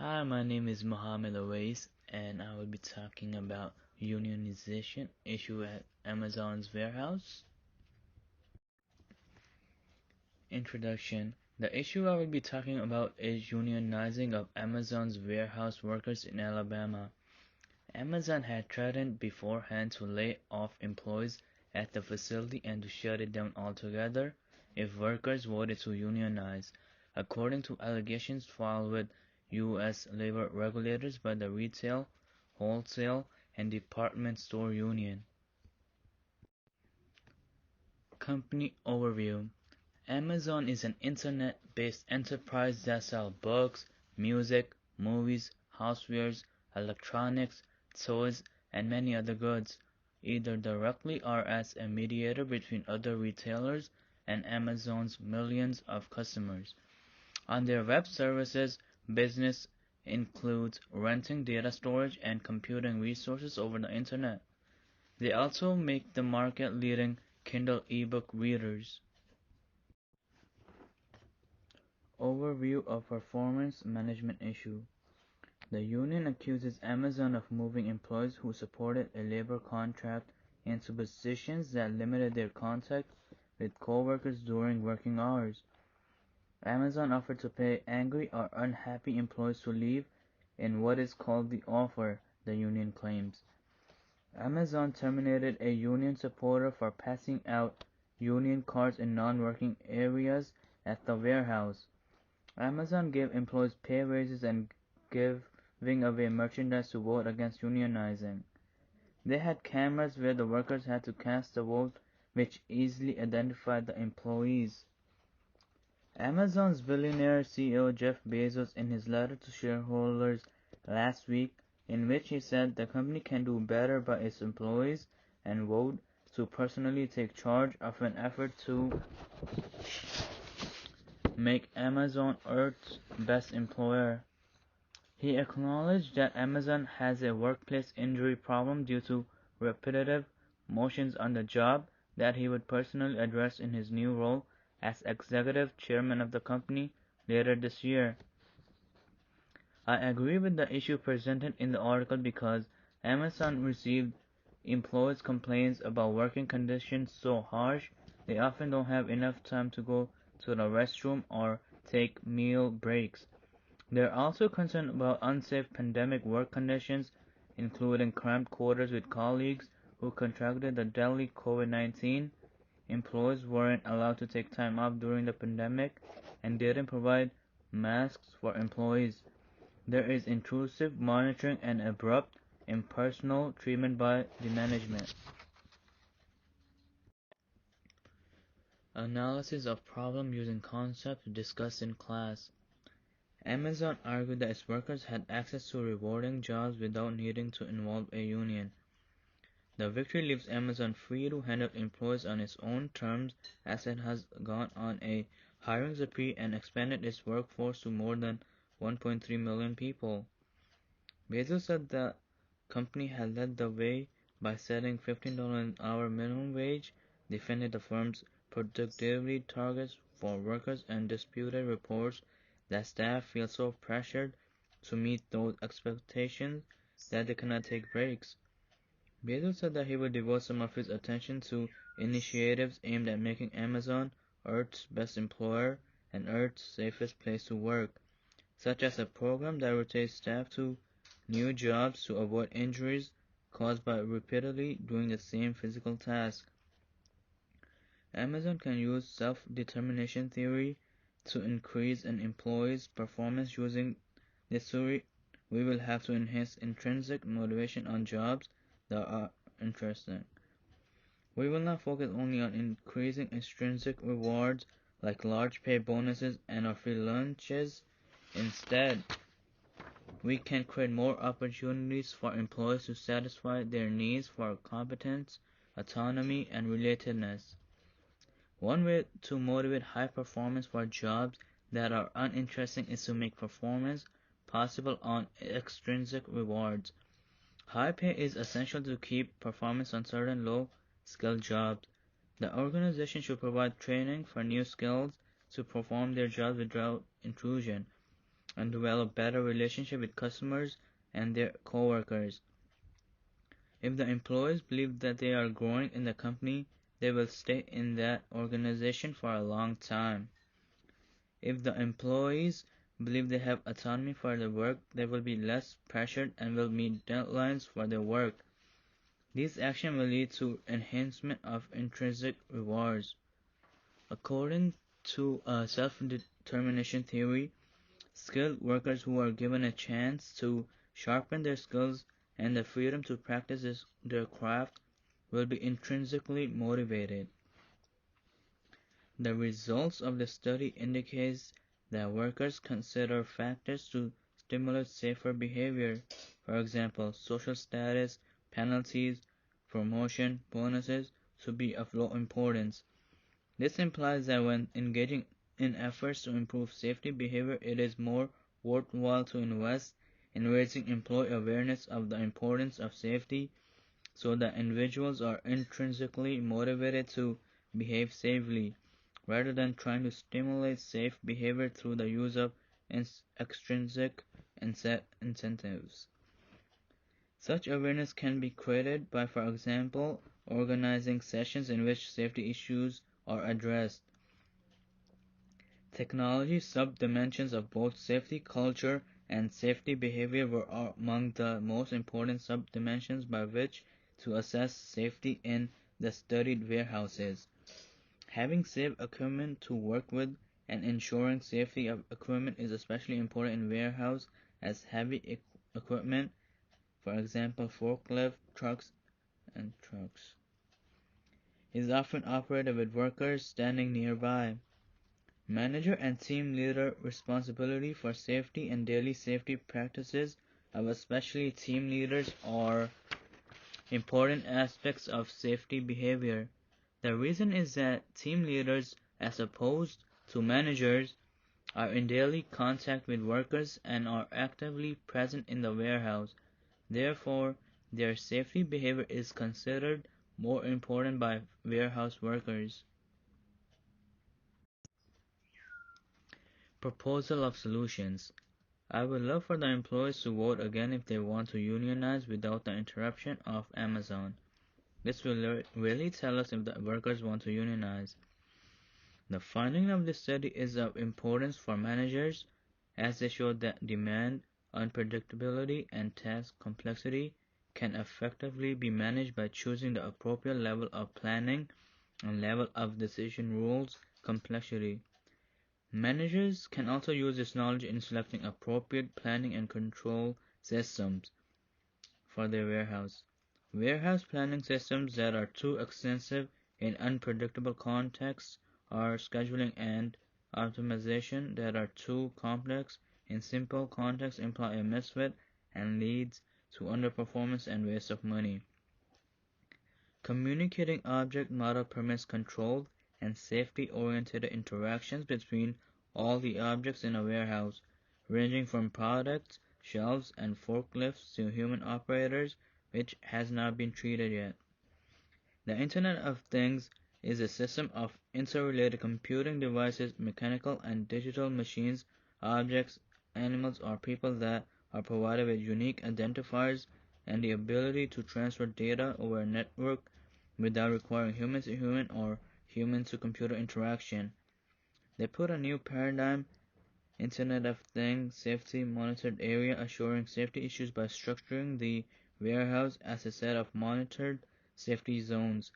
Hi, my name is Mohammed Awais, and I will be talking about unionization issue at Amazon's warehouse. Introduction. The issue I will be talking about is unionizing of Amazon's warehouse workers in Alabama. Amazon had threatened beforehand to lay off employees at the facility and to shut it down altogether if workers voted to unionize, according to allegations filed with U.S. labor regulators by the Retail, Wholesale, and Department Store Union. Company Overview. Amazon is an internet-based enterprise that sells books, music, movies, housewares, electronics, toys, and many other goods, either directly or as a mediator between other retailers and Amazon's millions of customers. On their web services, business includes renting data storage and computing resources over the internet. They also make the market-leading Kindle ebook readers. Overview of performance management issue. The union accuses Amazon of moving employees who supported a labor contract into positions that limited their contact with coworkers during working hours. Amazon offered to pay angry or unhappy employees to leave in what is called the offer, the union claims. Amazon terminated a union supporter for passing out union cards in non-working areas at the warehouse. Amazon gave employees pay raises and giving away merchandise to vote against unionizing. They had cameras where the workers had to cast a vote which easily identified the employees. Amazon's billionaire CEO Jeff Bezos, in his letter to shareholders last week, in which he said the company can do better by its employees and vowed to personally take charge of an effort to make Amazon Earth's best employer. He acknowledged that Amazon has a workplace injury problem due to repetitive motions on the job that he would personally address in his new role as executive chairman of the company later this year. I agree with the issue presented in the article because Amazon received employees' complaints about working conditions so harsh they often don't have enough time to go to the restroom or take meal breaks. They're also concerned about unsafe pandemic work conditions, including cramped quarters with colleagues who contracted the deadly COVID-19. Employees weren't allowed to take time off during the pandemic and didn't provide masks for employees. There is intrusive monitoring and abrupt, impersonal treatment by the management. Analysis of problem using concepts discussed in class. Amazon argued that its workers had access to rewarding jobs without needing to involve a union. The victory leaves Amazon free to handle employees on its own terms as it has gone on a hiring spree and expanded its workforce to more than 1.3 million people. Bezos said the company had led the way by setting $15 an hour minimum wage, defended the firm's productivity targets for workers, and disputed reports that staff feel so pressured to meet those expectations that they cannot take breaks. Bezos said that he would devote some of his attention to initiatives aimed at making Amazon Earth's best employer and Earth's safest place to work, such as a program that rotates staff to new jobs to avoid injuries caused by repeatedly doing the same physical task. Amazon can use self-determination theory to increase an employee's performance. Using this theory, we will have to enhance intrinsic motivation on jobs that are interesting. We will not focus only on increasing extrinsic rewards like large pay bonuses and free lunches. Instead, we can create more opportunities for employees to satisfy their needs for competence, autonomy, and relatedness. One way to motivate high performance for jobs that are uninteresting is to make performance possible on extrinsic rewards. High pay is essential to keep performance on certain low-skilled jobs. The organization should provide training for new skills to perform their jobs without intrusion. and develop better relationship with customers and their coworkers. If the employees believe that they are growing in the company, they will stay in that organization for a long time. If the employees believe they have autonomy for their work, they will be less pressured and will meet deadlines for their work. These actions will lead to enhancement of intrinsic rewards. According to self-determination theory, skilled workers who are given a chance to sharpen their skills and the freedom to practice their craft will be intrinsically motivated. The results of the study indicates that workers consider factors to stimulate safer behavior, for example, social status, penalties, promotion, bonuses, to be of low importance. This implies that when engaging in efforts to improve safety behavior, it is more worthwhile to invest in raising employee awareness of the importance of safety so that individuals are intrinsically motivated to behave safely, rather than trying to stimulate safe behavior through the use of extrinsic incentives. Such awareness can be created by, for example, organizing sessions in which safety issues are addressed. Technology sub-dimensions of both safety culture and safety behavior were among the most important sub-dimensions by which to assess safety in the studied warehouses. Having safe equipment to work with and ensuring safety of equipment is especially important in warehouse as heavy equipment, for example forklift trucks, is often operated with workers standing nearby. Manager and team leader responsibility for safety and daily safety practices of especially team leaders are important aspects of safety behavior. The reason is that team leaders, as opposed to managers, are in daily contact with workers and are actively present in the warehouse. Therefore, their safety behavior is considered more important by warehouse workers. Proposal of solutions. I would love for the employees to vote again if they want to unionize without the interruption of Amazon. This will really tell us if the workers want to unionize. The finding of this study is of importance for managers as they show that demand, unpredictability, and task complexity can effectively be managed by choosing the appropriate level of planning and level of decision rules complexity. Managers can also use this knowledge in selecting appropriate planning and control systems for their warehouse. Warehouse planning systems that are too extensive in unpredictable contexts or scheduling and optimization that are too complex in simple contexts imply a misfit and leads to underperformance and waste of money. Communicating object model permits controlled and safety-oriented interactions between all the objects in a warehouse, ranging from products, shelves, and forklifts to human operators, which has not been treated yet. The Internet of Things is a system of interrelated computing devices, mechanical and digital machines, objects, animals, or people that are provided with unique identifiers and the ability to transfer data over a network without requiring human-to-human or human-to-computer interaction. They put a new paradigm, Internet of Things safety monitored area, assuring safety issues by structuring the warehouse as a set of monitored safety zones.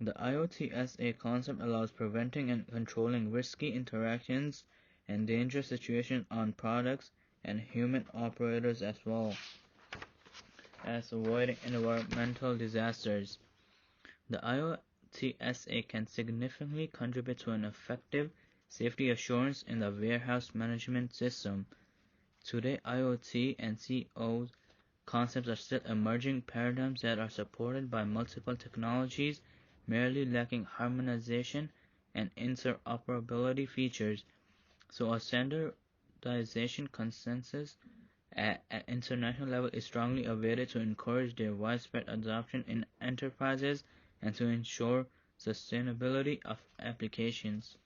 The IoT concept allows preventing and controlling risky interactions and dangerous situations on products and human operators as well as avoiding environmental disasters. The IoT can significantly contribute to an effective safety assurance in the warehouse management system. Today, IoT and CO concepts are still emerging paradigms that are supported by multiple technologies, merely lacking harmonization and interoperability features. So a standardization consensus at international level is strongly awaited to encourage their widespread adoption in enterprises and to ensure sustainability of applications.